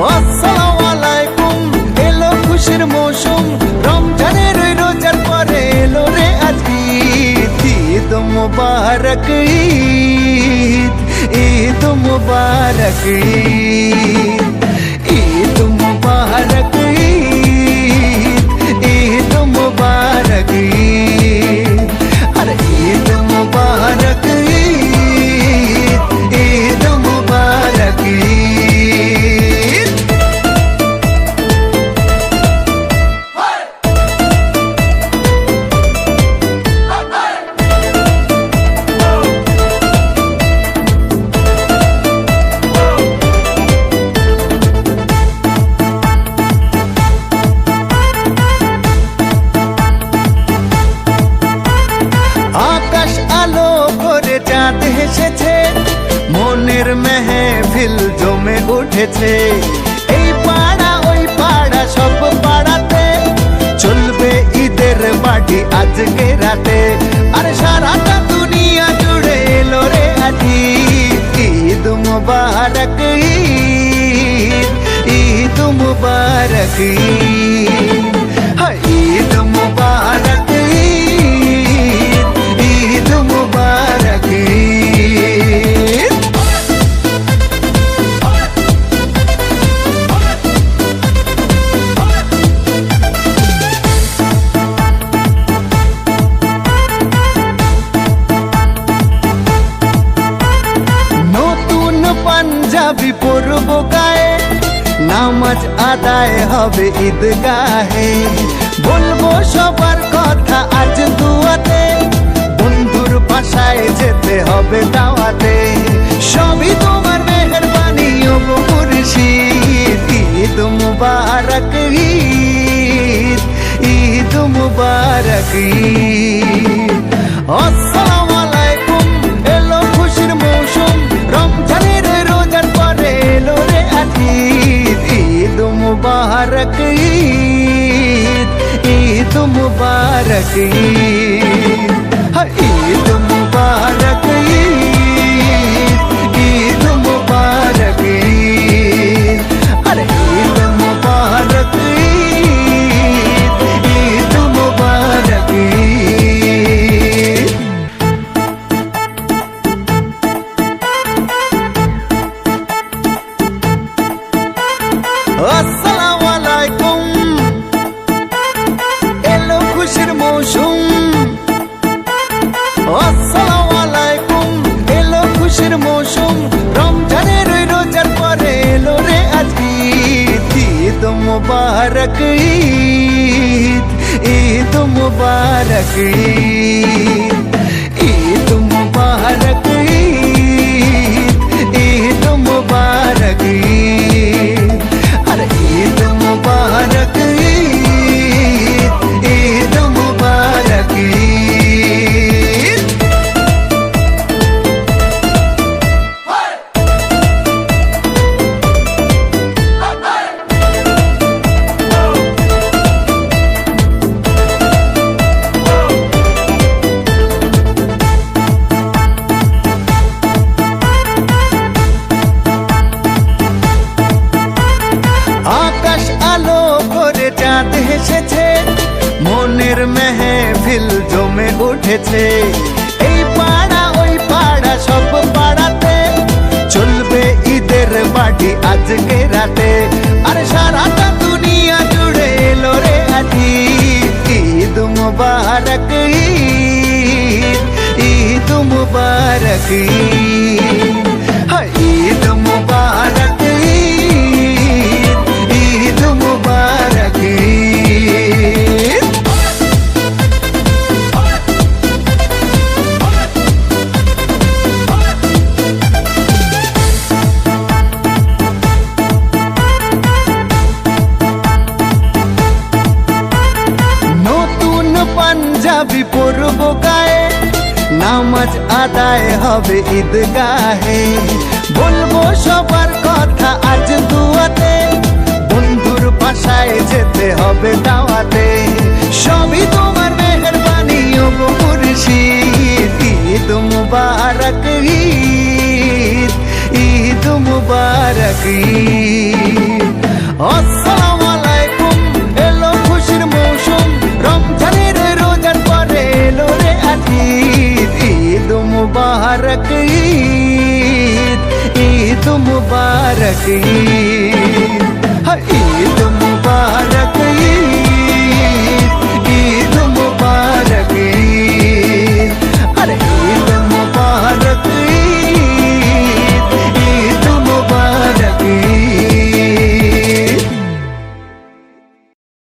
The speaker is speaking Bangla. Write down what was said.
আসসালামু আলাইকুম, এলো খুশির মৌসুম, রমজানের রোজার পরে এলো রে আজ ঈদ। ঈদ মুবারক ঈদ, ঈদ মুবারক ঈদ, ঈদ মুবারক ঈদ, ঈদ মুবারক ঈদ, আরে ঈদ মুবারক ঈদ, ঈদ মুবারক ঈদ। আকাশ আলো করে চাঁদ হেসেছে, মনের মেহফিল জমে উঠেছে। এই পাড়া ওই পাড়া সব পাড়াতে চলবে ঈদের বাড়ি আজকে রাতে। আর সারাটা দুনিয়া জুড়ে এলো রে আজ ঈদ। ঈদ মুবারক ঈদ, ঈদ মুবারক ঈদ, হায় ঈদ মুবারক ঈদ, ঈদ মুবারক ঈদ। নতুন পাঞ্জাবি পরব গায়ে, নামাজ আদায় হবে ঈদগাহে। বলবো সবার কথা আজ দুয়াতে, বন্ধুর বাসায় যেতে হবে দাওয়াতে। সবই তোমার মেহেরবানি ও মুর্শিদ। ঈদ মুবারক ঈদ, ঈদ মুবারক ঈদ। আসসালামু আলাইকুম, এলো খুশির মৌসুম, রমজানের রোজার পরে এলো রে আজ ঈদ। ঈদ মুবারক ঈদ, ঈদ মুবারক ঈদ, হায় ঈদ মুবারক ঈদ, ঈদ মুবারক ঈদ, আরে ঈদ মুবারক ঈদ, ঈদ মুবারক ঈদ। আসসালামু আলাইকুম, এলো খুশির মৌসুম। আসসালামু আলাইকুম, এলো খুশির মৌসুম, রমজানের রোজার পরে এলো রে আজ ঈদ। ঈদ মুবারক ঈদ, ঈদ মুবারক ঈদ, ঈদ মুবারক ঈদ, ঈদ মুবারক ঈদ, আরে ঈদ মুবারক ঈদ, ঈদ মুবারক ঈদ। আকাশ আলো করে চাঁদ হেসেছে, মনের মেহফিল জমে উঠেছে। এই পাড়া ওই পাড়া সব পাড়াতে চলবে ঈদের বাড়ি আজকে রাতে। আর সারাটা দুনিয়া জুড়ে এলো রে আজ ঈদ। ঈদ মুবারক ঈদ, ঈদ মুবারক ঈদ, হায় ঈদ মুবারক ঈদ, ঈদ মুবারক ঈদ। নতুন পাঞ্জাবি পরব গায়ে, নামাজ আদায় হবে ঈদগাহে। বলবো সবার কথা আজ দুয়াতে, বন্ধুর বাসায় যেতে হবে দাওয়াতে। সবই তোমার মেহেরবানি ও মুর্শিদ। ঈদ মুবারক ঈদ, ঈদ মুবারক ঈদ, মুবারক ঈদ, ঈদ মুবারক ঈদ, ঈদ